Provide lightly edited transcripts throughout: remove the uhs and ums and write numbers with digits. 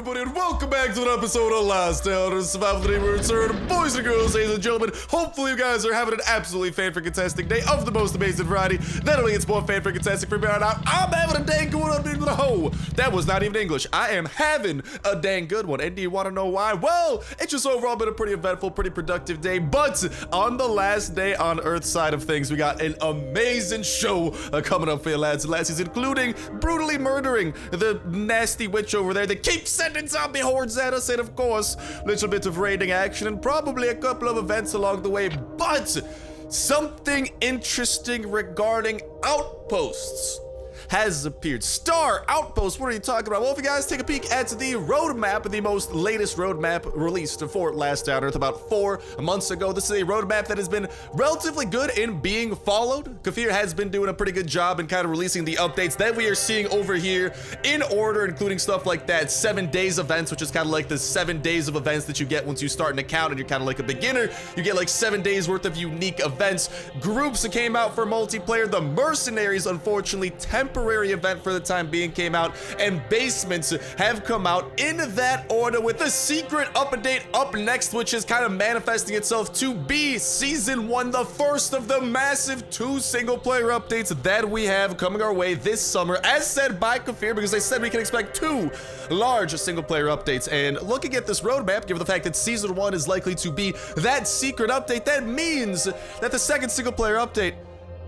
everybody, and welcome back to an episode of Last Elders Survival. Today we're returning, boys and girls, ladies and gentlemen. Hopefully you guys are having an absolutely fan-freaking-tastic day of the most amazing variety. Not only it's more fan-freaking-tastic from here on out, I'm having a dang good one up into the hole. That was not even English. I am having a dang good one. And do you want to know why? Well, it's just overall been a pretty eventful, pretty productive day. But on the last day on Earth's side of things, we got an amazing show coming up for you, lads and lassies, including brutally murdering the nasty witch over there that keeps sending zombie hordes at us, and of course, a little bit of raiding action and probably a couple of events along the way, but something interesting regarding outposts has appeared. Star Outpost, what are you talking about? Well, if you guys take a peek at the roadmap, the most latest roadmap released for Last Down Earth about 4 months ago, this is a roadmap that has been relatively good in being followed. Kafir has been doing a pretty good job in kind of releasing the updates that we are seeing over here in order, including stuff like that 7 days events, which is kind of like the 7 days of events that you get once you start an account and you're kind of like a beginner. You get like 7 days worth of unique events. Groups that came out for multiplayer. The Mercenaries, unfortunately, temporary event for the time being came out, and basements have come out in that order, with a secret update up next, which is kind of manifesting itself to be season 1, the first of the massive 2 single-player updates that we have coming our way this summer, as said by Kafir, because they said we can expect 2 large single-player updates. And looking at this roadmap, given the fact that season 1 is likely to be that secret update, that means that the second single-player update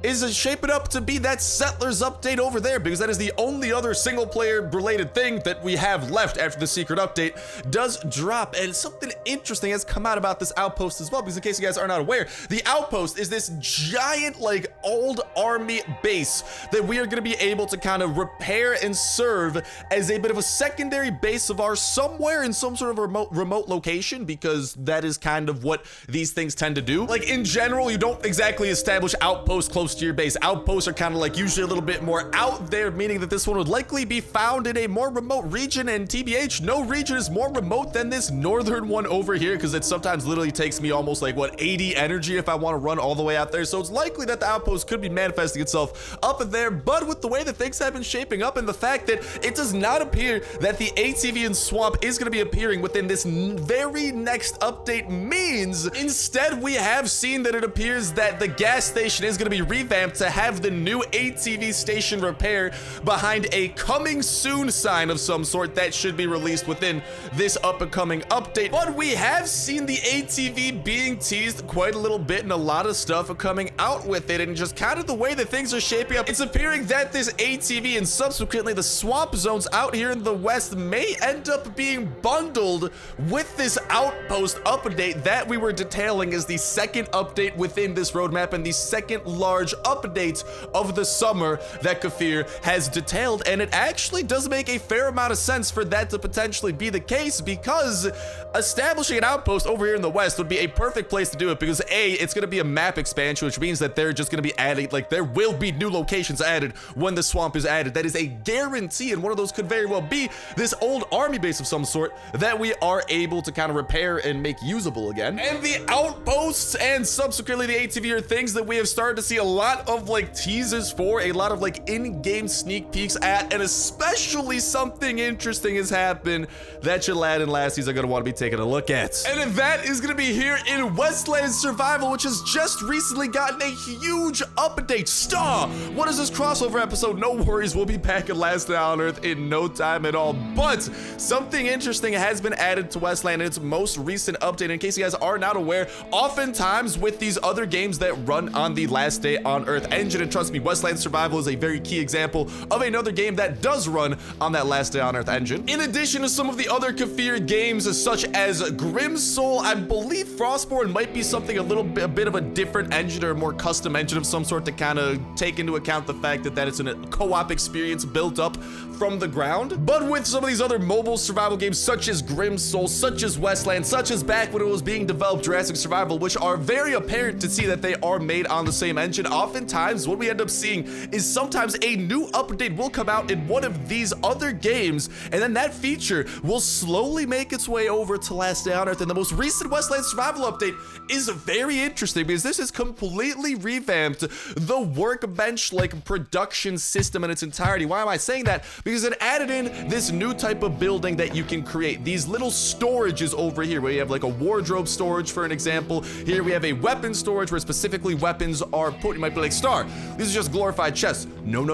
is shaping up to be that Settlers update over there, because that is the only other single player related thing that we have left after the secret update does drop. And something interesting has come out about this outpost as well, because in case you guys are not aware, the outpost is this giant like old army base that we are going to be able to kind of repair and serve as a bit of a secondary base of ours somewhere in some sort of remote location, because that is kind of what these things tend to do. Like in general, you don't exactly establish outposts close to your base. Outposts are kind of like usually a little bit more out there, meaning that this one would likely be found in a more remote region, and TBH, no region is more remote than this northern one over here, because it sometimes literally takes me almost like, what, 80 energy if I want to run all the way out there. So it's likely that the outpost could be manifesting itself up there, but with the way that things have been shaping up and the fact that it does not appear that the ATV and swamp is going to be appearing within this very next update, means instead we have seen that it appears that the gas station is going to be revamped to have the new ATV station repair behind a coming soon sign of some sort that should be released within this up-and-coming update. But we have seen the ATV being teased quite a little bit, and a lot of stuff coming out with it, and just kind of the way that things are shaping up, it's appearing that this ATV and subsequently the swamp zones out here in the west may end up being bundled with this outpost update that we were detailing as the second update within this roadmap and the second large updates of the summer that Kafir has detailed. And it actually does make a fair amount of sense for that to potentially be the case, because establishing an outpost over here in the west would be a perfect place to do it, because A, it's going to be a map expansion, which means that they're just going to be adding, like, there will be new locations added when the swamp is added. That is a guarantee, and one of those could very well be this old army base of some sort that we are able to kind of repair and make usable again. And the outposts and subsequently the ATV are things that we have started to see a lot of like teasers for, a lot of like in-game sneak peeks at, and especially something interesting has happened that your lad and lassies are going to want to be taking a look at. And that is going to be here in Wasteland Survival, which has just recently gotten a huge update. Star, what is this crossover episode? No worries, we'll be back at Last Down Earth in no time at all. But something interesting has been added to Wasteland in its most recent update. In case you guys are not aware, oftentimes with these other games that run on the Last Day on Earth engine, and trust me, Wasteland Survival is a very key example of another game that does run on that Last Day on Earth engine. In addition to some of the other Kafir games such as Grim Soul, I believe Frostborn might be something a bit of a different engine, or a more custom engine of some sort, to kind of take into account the fact that it's a co-op experience built up from the ground. But with some of these other mobile survival games such as Grim Soul, such as Wasteland, such as back when it was being developed Jurassic Survival, which are very apparent to see that they are made on the same engine, oftentimes what we end up seeing is sometimes a new update will come out in one of these other games, and then that feature will slowly make its way over to Last Day on Earth. And the most recent Westland Survival update is very interesting because this has completely revamped the Workbench like production system in its entirety. Why am I saying that? Because it added in this new type of building that you can create. These little storages over here where you have like a wardrobe storage, for an example. Here we have a weapon storage where specifically weapons are put. You might be like, Star, these are just glorified chests. No.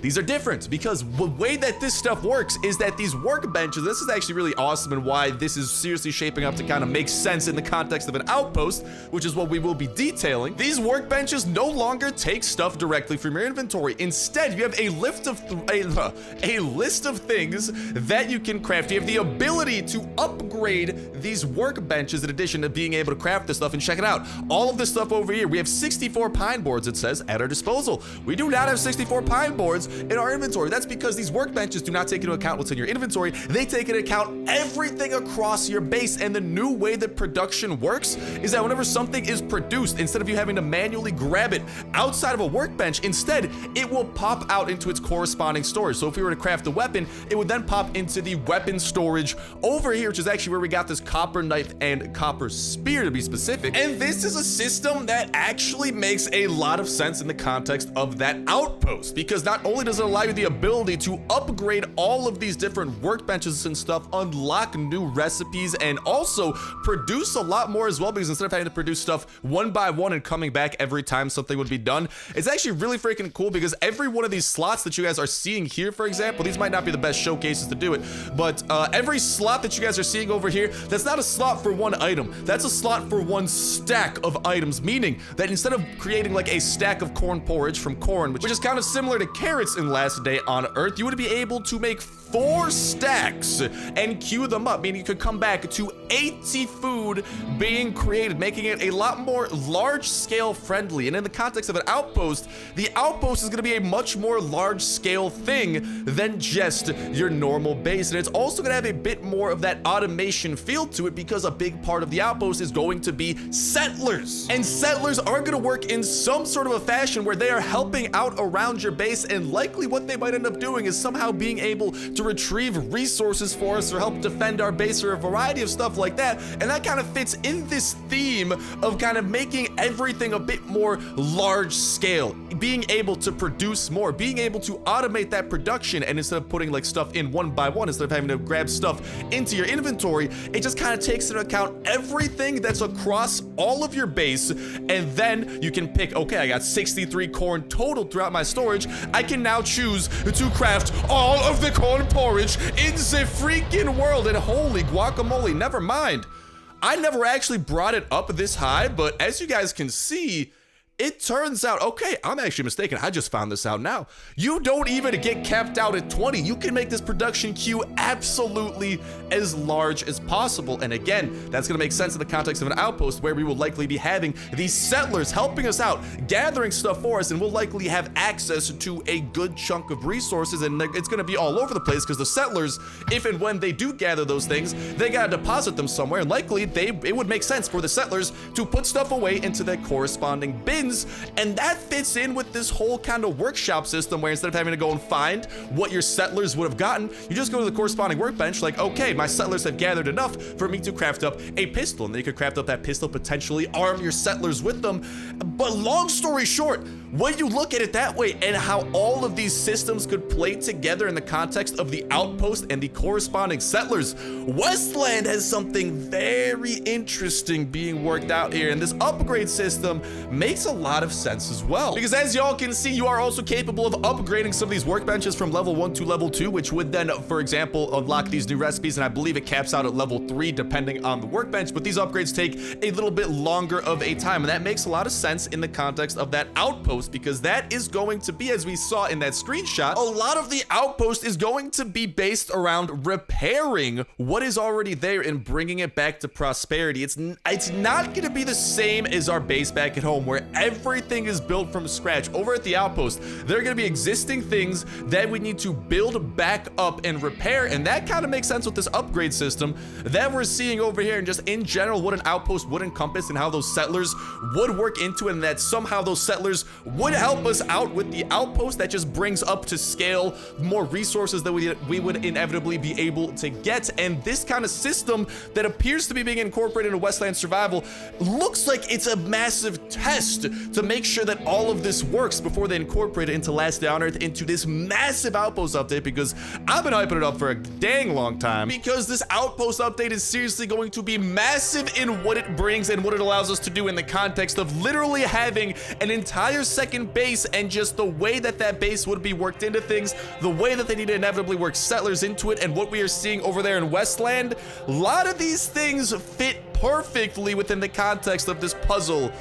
These are different because the way that this stuff works is that these workbenches, this is actually really awesome and why this is seriously shaping up to kind of make sense in the context of an outpost, which is what we will be detailing. These workbenches no longer take stuff directly from your inventory. Instead, you have a list of things that you can craft. You have the ability to upgrade these workbenches in addition to being able to craft this stuff. And check it out, all of this stuff over here, we have 64 pine boards, it says, at our disposal. We do not have 64 pine boards in our inventory. That's because these workbenches do not take into account what's in your inventory. They take into account everything across your base. And the new way that production works is that whenever something is produced, instead of you having to manually grab it outside of a workbench, instead it will pop out into its corresponding storage. So if we were to craft a weapon, it would then pop into the weapon storage over here, which is actually where we got this copper knife and copper spear to be specific. And this is a system that actually makes a lot of sense in the context of that outpost, because not only does it allow you the ability to upgrade all of these different workbenches and stuff, unlock new recipes, and also produce a lot more as well, because instead of having to produce stuff one by one and coming back every time something would be done, it's actually really freaking cool because every one of these slots that you guys are seeing here, for example, these might not be the best showcases to do it, but every slot that you guys are seeing over here, that's not a slot for one item, that's a slot for one stack of items, meaning that instead of creating like a stack of corn porridge from corn, which is kind of similar to carrots in Last Day on Earth, you would be able to make 4 stacks and queue them up, meaning you could come back to 80 food being created, making it a lot more large-scale friendly. And in the context of an outpost, the outpost is going to be a much more large-scale thing than just your normal base. And it's also going to have a bit more of that automation feel to it because a big part of the outpost is going to be settlers. And settlers are going to work in some sort of a fashion where they are helping out around your base, and likely what they might end up doing is somehow being able to retrieve resources for us or help defend our base or a variety of stuff like that. And that kind of fits in this theme of kind of making everything a bit more large scale, being able to produce more, being able to automate that production. And instead of putting like stuff in one by one, instead of having to grab stuff into your inventory, it just kind of takes into account everything that's across all of your base. And then you can pick, okay, I got 63 corn total throughout my storage. I can now choose to craft all of the corn porridge in the freaking world. And holy guacamole, never mind, I never actually brought it up this high, but as you guys can see, it turns out, okay, I'm actually mistaken. I just found this out now. You don't even get capped out at 20. You can make this production queue absolutely as large as possible. And again, that's gonna make sense in the context of an outpost where we will likely be having these settlers helping us out, gathering stuff for us, and we'll likely have access to a good chunk of resources. And it's gonna be all over the place because the settlers, if and when they do gather those things, they gotta deposit them somewhere. And likely it would make sense for the settlers to put stuff away into their corresponding bins. And that fits in with this whole kind of workshop system where instead of having to go and find what your settlers would have gotten, you just go to the corresponding workbench like, okay, my settlers have gathered enough for me to craft up a pistol. And then you could craft up that pistol, potentially arm your settlers with them. But long story short, when you look at it that way and how all of these systems could play together in the context of the outpost and the corresponding settlers, Westland has something very interesting being worked out here. And this upgrade system makes a lot of sense as well, because as y'all can see, you are also capable of upgrading some of these workbenches from level 1 to level 2, which would then, for example, unlock these new recipes. And I believe it caps out at level 3 depending on the workbench, but these upgrades take a little bit longer of a time. And that makes a lot of sense in the context of that outpost, because that is going to be, as we saw in that screenshot, a lot of the outpost is going to be based around repairing what is already there and bringing it back to prosperity. It's not going to be the same as our base back at home where everything is built from scratch. Over at the outpost, there are going to be existing things that we need to build back up and repair, and that kind of makes sense with this upgrade system that we're seeing over here, and just in general what an outpost would encompass and how those settlers would work into it, and that somehow those settlers would help us out with the outpost that just brings up to scale more resources that we would inevitably be able to get. And this kind of system that appears to be being incorporated into Westland Survival looks like it's a massive test to make sure that all of this works before they incorporate it into Last Day on Earth, into this massive outpost update, because I've been hyping it up for a dang long time, because this outpost update is seriously going to be massive in what it brings and what it allows us to do in the context of literally having an entire second base, and just the way that that base would be worked into things, the way that they need to inevitably work settlers into it, and what we are seeing over there in Westland. A lot of these things fit perfectly within the context of this puzzle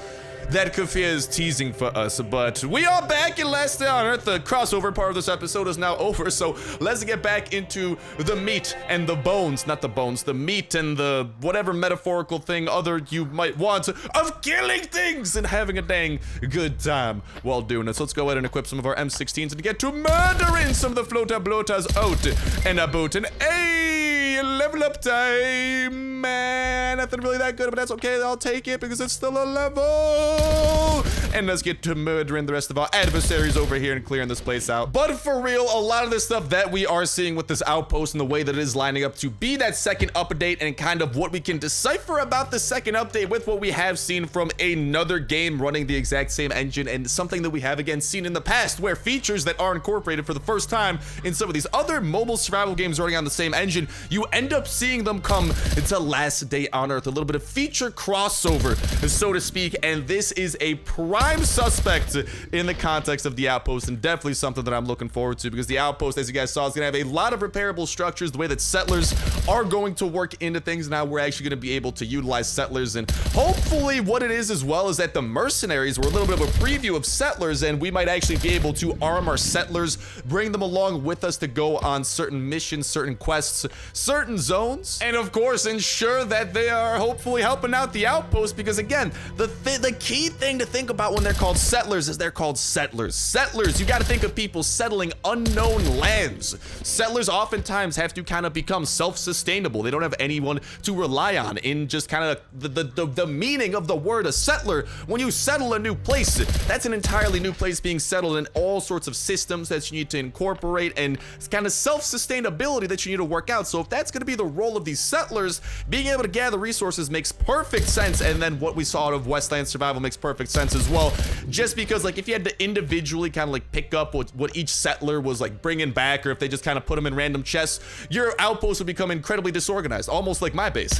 that Kafir is teasing for us. But we are back in Last Day on Earth. The crossover part of this episode is now over, so let's get back into the meat and the bones, not the bones, the meat and the whatever metaphorical thing other you might want of killing things and having a dang good time while doing it. So let's go ahead and equip some of our M16s and get to murdering some of the floater bloaters out and about. And hey, level up time, man. Nothing really that good, but that's okay. I'll take it because it's still a level. And let's get to murdering the rest of our adversaries over here and clearing this place out. But for real, a lot of this stuff that we are seeing with this outpost and the way that it is lining up to be that second update, and kind of what we can decipher about the second update with what we have seen from another game running the exact same engine, and something that we have again seen in the past, where features that are incorporated for the first time in some of these other mobile survival games running on the same engine, you end up seeing them come into Last Day on Earth. A little bit of feature crossover, so to speak, and this is a prime suspect in the context of the outpost, and definitely something that I'm looking forward to, because the outpost, as you guys saw, is going to have a lot of repairable structures, the way that settlers are going to work into things. Now we're actually going to be able to utilize settlers, and hopefully what it is as well is that the mercenaries were a little bit of a preview of settlers, and we might actually be able to arm our settlers, bring them along with us to go on certain missions, certain quests, certain zones, and of course ensure that they are hopefully helping out the outpost, because again, the key thing to think about when they're called settlers is they're called settlers. Settlers, you got to think of people settling unknown lands. Settlers oftentimes have to kind of become self-sustainable. They don't have anyone to rely on. In just kind of the meaning of the word a settler, when you settle a new place, that's an entirely new place being settled, and all sorts of systems that you need to incorporate, and it's kind of self-sustainability that you need to work out. So if that's going to be the role of these settlers, being able to gather resources makes perfect sense, and then what we saw out of Westland Survival makes perfect sense as well, just because like if you had to individually kind of like pick up what each settler was like bringing back, or if they just kind of put them in random chests, your outpost would become incredibly disorganized, almost like my base.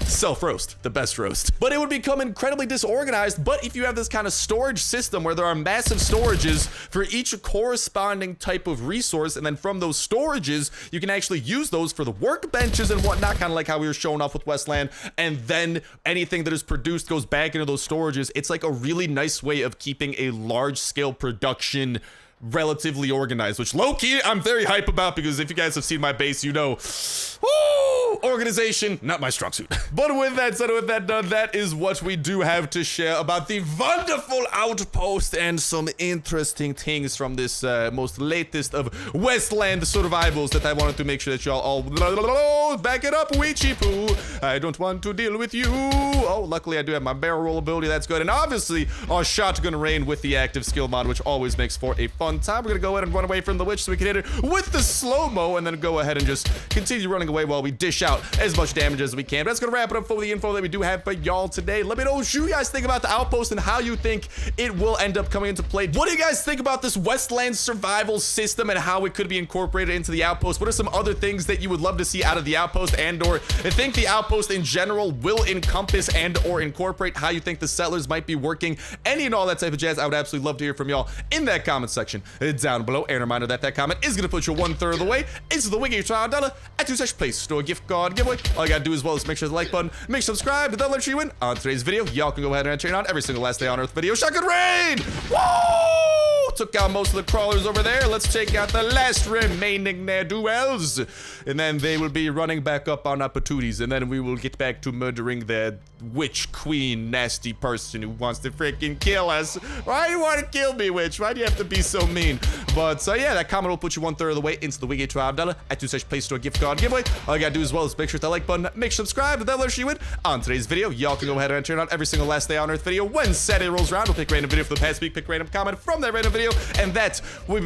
Self-roast, the best roast. But it would become incredibly disorganized. But if you have this kind of storage system where there are massive storages for each corresponding type of resource, and then from those storages you can actually use those for the workbenches and whatnot, kind of like how we were showing off with Westland, and then anything that is produced goes back into those storages. It's like a really nice way of keeping a large-scale production relatively organized, which low-key I'm very hype about, because if you guys have seen my base, you know, woo, organization, not my strong suit. But with that said, with that done, that is what we do have to share about the wonderful outpost and some interesting things from this most latest of Westland survivals that I wanted to make sure that y'all all back it up, Weechy Poo. I don't want to deal with you. Oh, luckily I do have my barrel roll ability. That's good. And obviously our shotgun rain with the active skill mod, which always makes for a fun time. We're gonna go ahead and run away from the witch so we can hit her with the slow-mo, and then go ahead and just continue running away while we dish out as much damage as we can. But that's gonna wrap it up for the info that we do have for y'all today. Let me know what you guys think about the outpost and how you think it will end up coming into play. What do you guys think about this Westland survival system and how it could be incorporated into the outpost? What are some other things that you would love to see out of the outpost, and or think the outpost in general will encompass and or incorporate? How you think the settlers might be working? Any and all that type of jazz. I would absolutely love to hear from y'all in that comment section down below. And a reminder that that comment is going to put you 1/3 of the way into the Wiggy $1 at 2 Play Store gift card giveaway. All you gotta do as well is make sure to like button, make sure to subscribe, that'll let you win on today's video. Y'all can go ahead and check out every single Last Day on Earth video. Shotgun raid! Woo! took out most of the crawlers over there. Let's take out the last remaining ne'er-do-wells. And then they will be running back up on opportunities. And then we will get back to murdering the witch queen nasty person who wants to freaking kill us. Why do you want to kill me, witch? Why do you have to be so mean? But yeah, that comment will put you 1/3 of the way into the Wiggy $12 at 2 Play Store gift card giveaway. All you gotta do as well is make sure to hit that like button, make sure to subscribe, that'll let you win. On today's video, y'all can go ahead and turn on every single Last Day on Earth video. When Saturday rolls around, we'll pick random video for the past week, pick random comment from that random video, and that will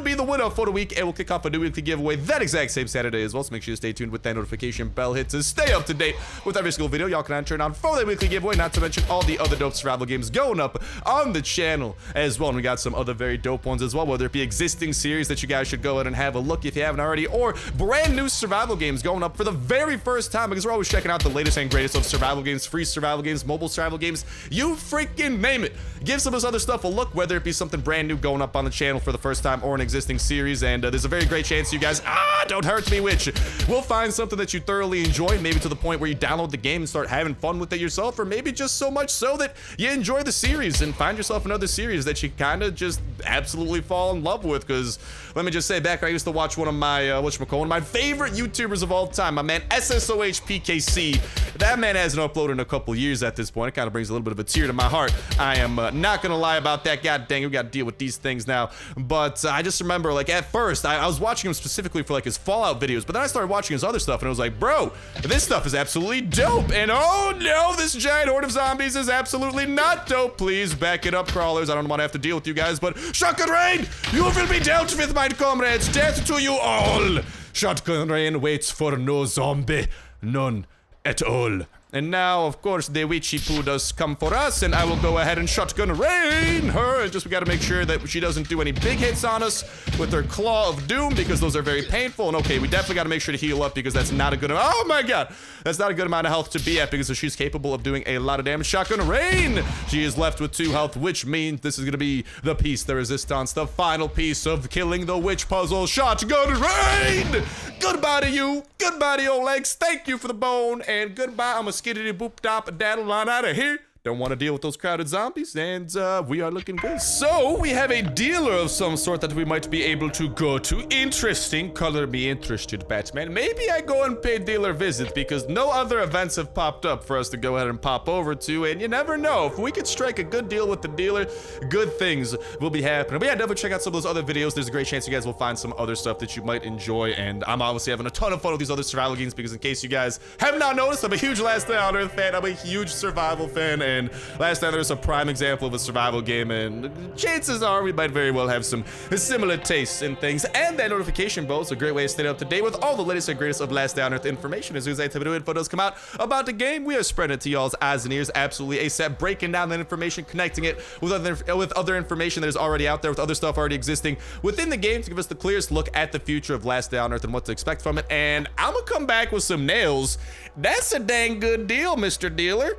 be the winner for the week, and we'll kick off a new weekly giveaway that exact same Saturday as well. So make sure to stay tuned with that notification bell hit to stay up to date with every single video y'all can turn on for that weekly giveaway, not to mention all the other dope survival games going up on the channel as well. And we got some other very dope ones as well, whether it be existing series that you guys should go ahead and have a look if you haven't already, or brand new survival games going up for the very first time, because we're always checking out the latest and greatest of survival games, free survival games, mobile survival games, you freaking name it. Give some of this other stuff a look, whether it be something brand new going up on the channel for the first time or an existing series. And there's a very great chance you guys, don't hurt me, witch, will find something that you thoroughly enjoy, maybe to the point where you download the game and start having fun with it yourself, or maybe just so much so that you enjoy the series and find yourself another series that you kind of just absolutely fall in love with. Because let me just say, back when I used to watch one of my one of my favorite YouTubers of all time, my man SSOHPKC. That man hasn't uploaded in a couple years at this point. It kind of brings a little bit of a tear to my heart. I am not gonna lie about that. God dang, we gotta deal with these things now. But I just remember, like, at first I was watching him specifically for like his Fallout videos, but then I started watching his other stuff and I was like, bro, this stuff is absolutely dope. And oh no, this giant horde of zombies is absolutely not dope. Please back it up, crawlers. I don't want to have to deal with you guys, but Shotgun Rain, you will be dealt with, my comrades. Death to you all. Shotgun Rain waits for no zombie, none at all. And now, of course, the witchy poo does come for us, and I will go ahead and shotgun rain her. And just we gotta make sure that she doesn't do any big hits on us with her claw of doom, because those are very painful. And okay, we definitely gotta make sure to heal up, because that's not a good amount. Oh my god, that's not a good amount of health to be at, because she's capable of doing a lot of damage. Shotgun rain. She is left with 2 health, which means this is gonna be the piece de resistance, the final piece of killing the witch puzzle. Shotgun rain. Goodbye to you. Goodbye to your legs. Thank you for the bone, and goodbye. I'm a skiddity boop dop daddle line out of here. Don't want to deal with those crowded zombies, and we are looking good. So we have a dealer of some sort that we might be able to go to. Interesting. Color me interested, Batman. Maybe I go and pay dealer visit, because no other events have popped up for us to go ahead and pop over to, and you never know. If we could strike a good deal with the dealer, good things will be happening. But yeah, definitely check out some of those other videos. There's a great chance you guys will find some other stuff that you might enjoy, and I'm obviously having a ton of fun with these other survival games, because in case you guys have not noticed, I'm a huge Last Day on Earth fan. I'm a huge survival fan, and Last Day on Earth is a prime example of a survival game, and chances are we might very well have some similar tastes in things. And that notification bell is a great way to stay up to date with all the latest and greatest of Last Day on Earth information. As soon as that type of info does come out about the game, we are spreading it to y'all's eyes and ears absolutely ASAP, breaking down that information, connecting it with other information that is already out there, with other stuff already existing within the game, to give us the clearest look at the future of Last Day on Earth and what to expect from it. And I'm gonna come back with some nails. That's a dang good deal, Mr. Dealer.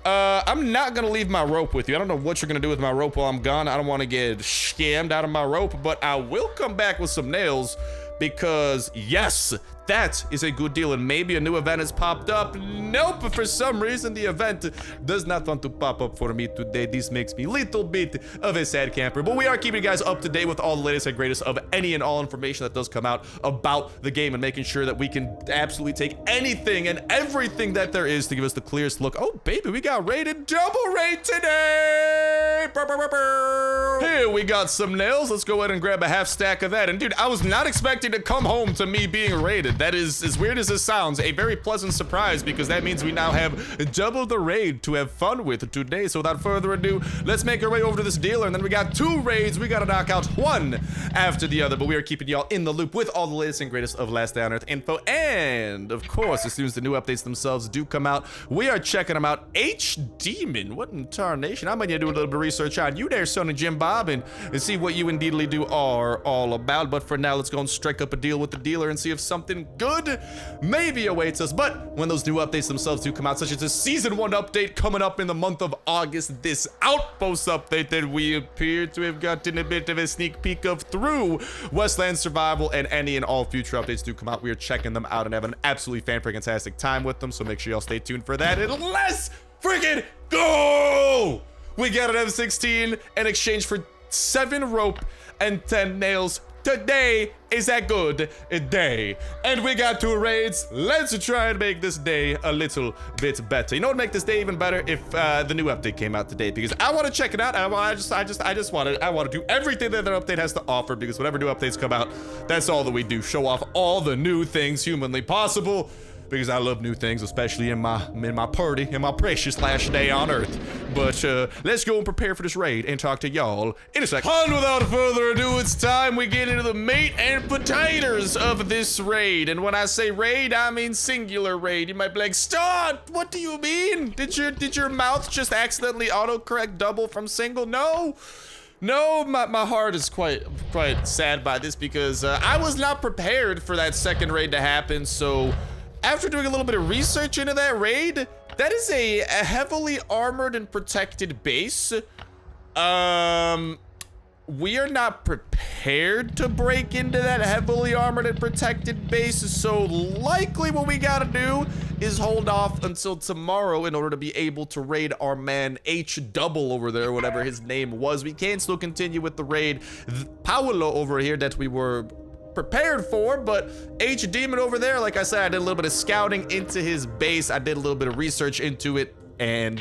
I'm not gonna leave my rope with you. I don't know what you're gonna do with my rope while I'm gone. I don't want to get scammed out of my rope, but I will come back with some nails, because yes, that is a good deal. And maybe a new event has popped up. Nope, for some reason the event does not want to pop up for me today. This makes me a little bit of a sad camper, but we are keeping you guys up to date with all the latest and greatest of any and all information that does come out about the game, and making sure that we can absolutely take anything and everything that there is to give us the clearest look. Oh baby, we got rated double rate today. Here we got some nails. Let's go ahead and grab a half stack of that. And dude, I was not expecting to come home to me being rated. That is, as weird as this sounds, a very pleasant surprise, because that means we now have double the raid to have fun with today. So without further ado, let's make our way over to this dealer, and then we got 2 raids we gotta knock out one after the other. But we are keeping y'all in the loop with all the latest and greatest of Last Day on Earth info, and of course, as soon as the new updates themselves do come out, we are checking them out. H-Demon, what in tarnation? I might need to do a little bit of research on you there, son of Jim Bob, and see what you indeedly do are all about. But for now, let's go and strike up a deal with the dealer and see if something good maybe awaits us. But when those new updates themselves do come out, such as a season 1 update coming up in the month of August, this outpost update that we appear to have gotten a bit of a sneak peek of through Westland Survival, and any and all future updates do come out, we are checking them out and having an absolutely fan-freaking-tastic time with them. So make sure y'all stay tuned for that. And let's freaking go! We got an M16 in exchange for 7 rope and 10 nails. Today is a good day. And we got 2 raids. Let's try and make this day a little bit better. You know what would make this day even better? If the new update came out today, because I want to check it out. I want to do everything that their update has to offer, because whenever new updates come out, that's all that we do. Show off all the new things humanly possible. Because I love new things, especially in my party, in my precious last day on Earth. But let's go and prepare for this raid and talk to y'all in a second. And without further ado, it's time we get into the meat and potatoes of this raid. And when I say raid, I mean singular raid. You might be like, stop! What do you mean? Did your mouth just accidentally autocorrect double from single? No. No, my heart is quite sad by this, because I was not prepared for that second raid to happen. So after doing a little bit of research into that raid, that is a heavily armored and protected base. We are not prepared to break into that heavily armored and protected base, so likely what we gotta do is hold off until tomorrow in order to be able to raid our man H double over there, whatever his name was. We can still continue with the raid Paolo over here that we were prepared for, but H Demon over there, like I said, I did a little bit of scouting into his base. I did a little bit of research into it, and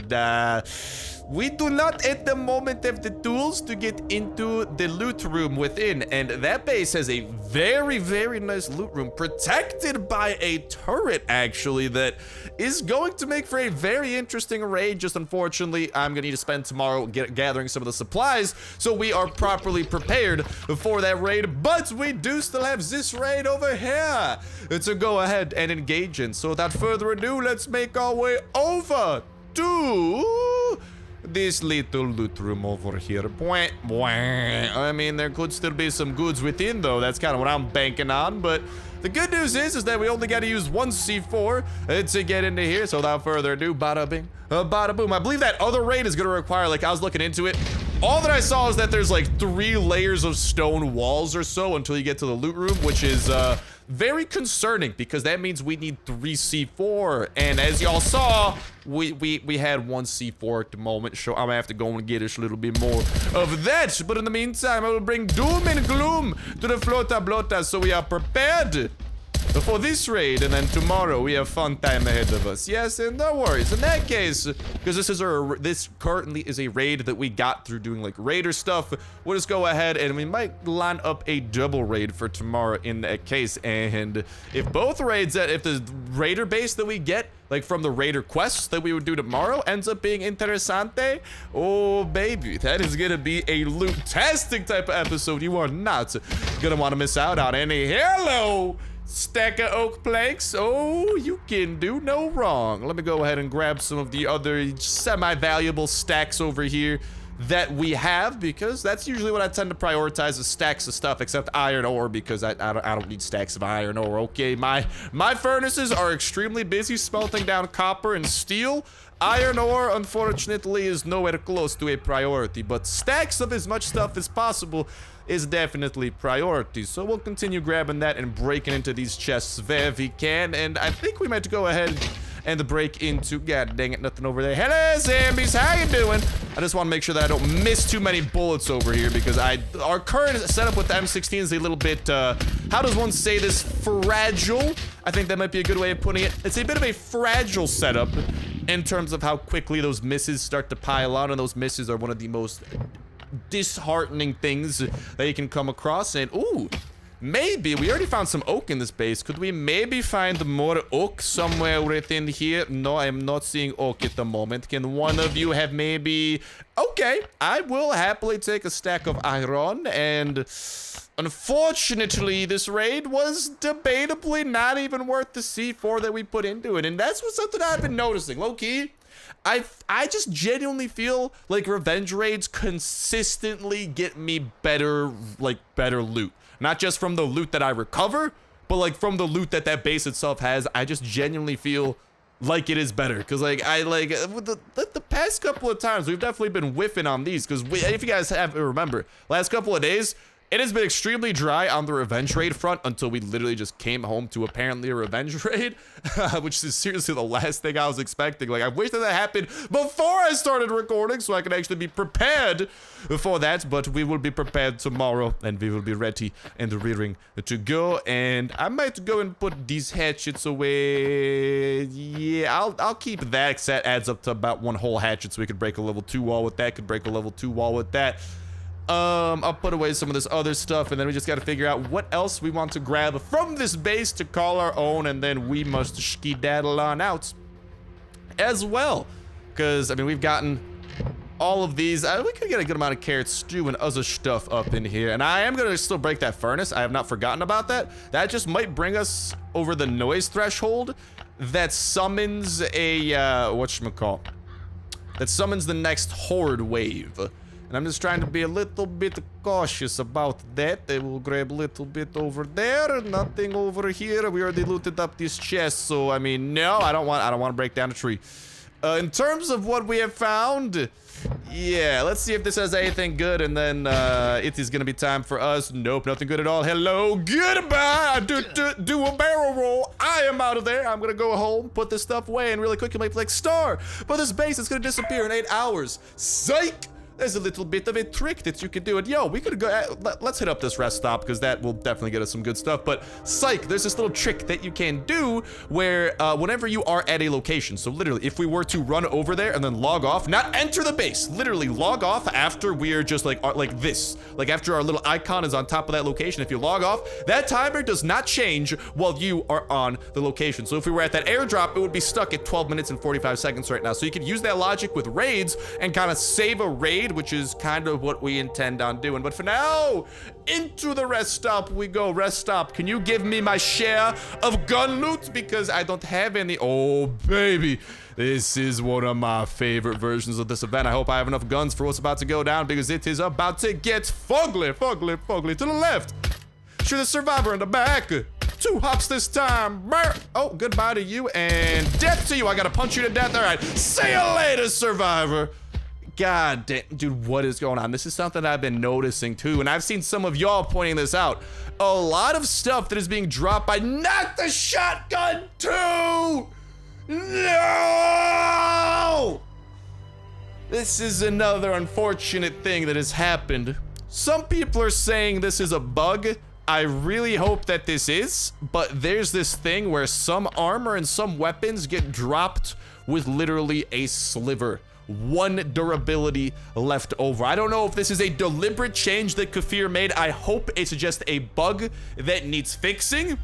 we do not at the moment have the tools to get into the loot room within. And that base has a very, very nice loot room protected by a turret, actually, that is going to make for a very interesting raid. Just unfortunately, I'm gonna need to spend tomorrow gathering some of the supplies so we are properly prepared for that raid. But we do still have this raid over here to go ahead and engage in. So without further ado, let's make our way over to this little loot room over here. I mean, there could still be some goods within, though. That's kind of what I'm banking on. But the good news is that we only got to use 1 C4 to get into here. So without further ado, bada bing, bada boom. I believe that other raid is going to require, like, I was looking into it. All that I saw is that there's like 3 layers of stone walls or so until you get to the loot room, which is very concerning, because that means we need 3 C4. And as y'all saw, we had 1 C4 at the moment, so I'm gonna have to go and get us a little bit more of that. But in the meantime, I will bring doom and gloom to the Flota Blota, so we are prepared for this raid, and then tomorrow we have fun time ahead of us. Yes, and no worries. In that case, because this currently is a raid that we got through doing like raider stuff, we'll just go ahead and we might line up a double raid for tomorrow in that case. And if both raids, if the raider base that we get like from the raider quests that we would do tomorrow ends up being interessante, oh baby, that is gonna be a loot-tastic type of episode you are not gonna want to miss out on. Any hello stack of oak planks. Oh, you can do no wrong. Let me go ahead and grab some of the other semi-valuable stacks over here that we have, because that's usually what I tend to prioritize, is stacks of stuff, except iron ore, because I don't need stacks of iron ore. Okay, my furnaces are extremely busy smelting down copper and steel. Iron ore, unfortunately, is nowhere close to a priority, but stacks of as much stuff as possible is definitely priority. So we'll continue grabbing that and breaking into these chests where we can. And I think we might go ahead and break into, god dang it, nothing over there. Hello, zombies, how you doing? I just want to make sure that I don't miss too many bullets over here, because our current setup with the M16 is a little bit, how does one say this, fragile? I think that might be a good way of putting it. It's a bit of a fragile setup in terms of how quickly those misses start to pile on, and those misses are one of the most disheartening things that you can come across. And ooh, maybe we already found some oak in this base. Could we maybe find more oak somewhere within here? No, I'm not seeing oak at the moment. Can one of you have maybe? Okay, I will happily take a stack of iron. And unfortunately, this raid was debatably not even worth the C4 that we put into it. And that's something I've been noticing, low-key. I just genuinely feel like revenge raids consistently get me better loot. Not just from the loot that I recover, but like from the loot that base itself has. I just genuinely feel like it is better, because like with the past couple of times we've definitely been whiffing on these, because if you guys remember, last couple of days It has been extremely dry on the revenge raid front until we literally just came home to apparently a revenge raid, which is seriously the last thing I was expecting. Like, I wish that happened before I started recording so I could actually be prepared for that, but we will be prepared tomorrow and we will be ready and rearing to go. And I might go and put these hatchets away. Yeah, I'll keep that, because that adds up to about 1 whole hatchet, so we could break a level 2 wall with that, could break a level 2 wall with that. I'll put away some of this other stuff, and then we just got to figure out what else we want to grab from this base to call our own, and then we must skedaddle on out as well. Because, I mean, we've gotten all of these. We could get a good amount of carrot stew and other stuff up in here, and I am going to still break that furnace. I have not forgotten about that. That just might bring us over the noise threshold that summons a, whatchamacall, that summons the next horde wave. And I'm just trying to be a little bit cautious about that. I will grab a little bit over there, nothing over here. We already looted up this chest, so I mean, no, I don't want to break down a tree. In terms of what we have found, yeah, let's see if this has anything good, and then it is gonna be time for us. Nope, nothing good at all. Hello, goodbye. Do a barrel roll. I am out of there. I'm gonna go home, put this stuff away, and really quickly make like Star. But this base is gonna disappear in 8 hours. Psych! There's a little bit of a trick that you can do. And yo, we could go, let's hit up this rest stop, because that will definitely get us some good stuff. But psych, there's this little trick that you can do where whenever you are at a location, so literally if we were to run over there and then log off, not enter the base, literally log off after we're just like this, like after our little icon is on top of that location. If you log off, that timer does not change while you are on the location. So if we were at that airdrop, it would be stuck at 12 minutes and 45 seconds right now. So you could use that logic with raids and kind of save a raid, which is kind of what we intend on doing. But for now, into the rest stop we go. Rest stop, can you give me my share of gun loot? Because I don't have any. Oh, baby. This is one of my favorite versions of this event. I hope I have enough guns for what's about to go down, because it is about to get fugly. To the left. Shoot a survivor in the back. 2 hops this time. Oh, goodbye to you and death to you. I gotta punch you to death. All right. See you later, survivor. God damn, dude, what is going on? This is something I've been noticing too, and I've seen some of y'all pointing this out. A lot of stuff that is being dropped by not the shotgun too. No! This is another unfortunate thing that has happened. Some people are saying this is a bug. I really hope that this is, but there's this thing where some armor and some weapons get dropped with literally a sliver. 1 durability left over. I don't know if this is a deliberate change that Kafir made. I hope it's just a bug that needs fixing,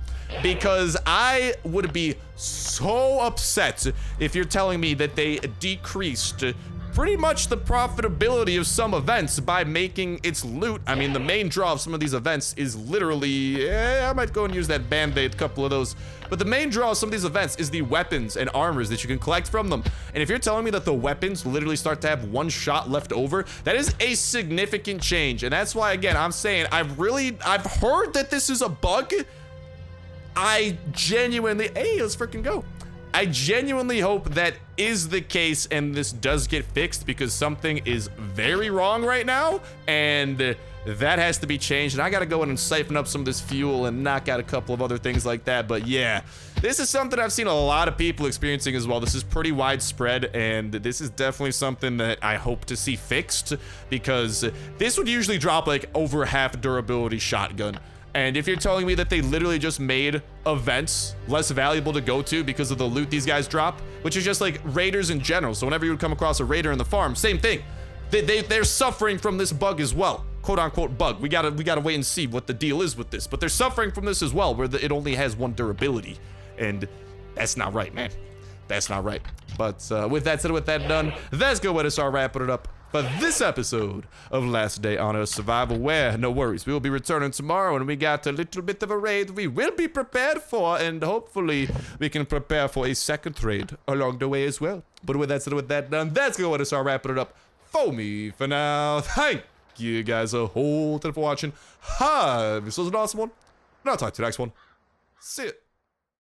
because I would be so upset if you're telling me that they decreased pretty much the profitability of some events by making its loot. I mean, the main draw of some of these events is literally, I might go and use that band-aid, couple of those. But the main draw of some of these events is the weapons and armors that you can collect from them. And if you're telling me that the weapons literally start to have 1 shot left over, that is a significant change. And that's why, again, I'm saying I've heard that this is a bug. I genuinely, hey, let's freaking go. I genuinely hope that is the case and this does get fixed, because something is very wrong right now, and that has to be changed. And I gotta go in and siphon up some of this fuel and knock out a couple of other things like that. But yeah, this is something I've seen a lot of people experiencing as well. This is pretty widespread, and this is definitely something that I hope to see fixed, because this would usually drop like over half durability shotgun. And if you're telling me that they literally just made events less valuable to go to because of the loot these guys drop, which is just like raiders in general. So whenever you would come across a raider in the farm, same thing. They're suffering from this bug as well. Quote unquote bug. We gotta wait and see what the deal is with this. But they're suffering from this as well, where it only has 1 durability. And that's not right, man. That's not right. But with that said, with that done, that's good way to start wrapping it up for this episode of Last Day on Earth Survival, where, no worries, we will be returning tomorrow, and we got a little bit of a raid we will be prepared for, and hopefully we can prepare for a second raid along the way as well. But with that said, with that done, that's good way to start wrapping it up for me for now. Thank you guys a whole ton for watching. Have yourselves an awesome one, and I'll talk to you next one. See ya.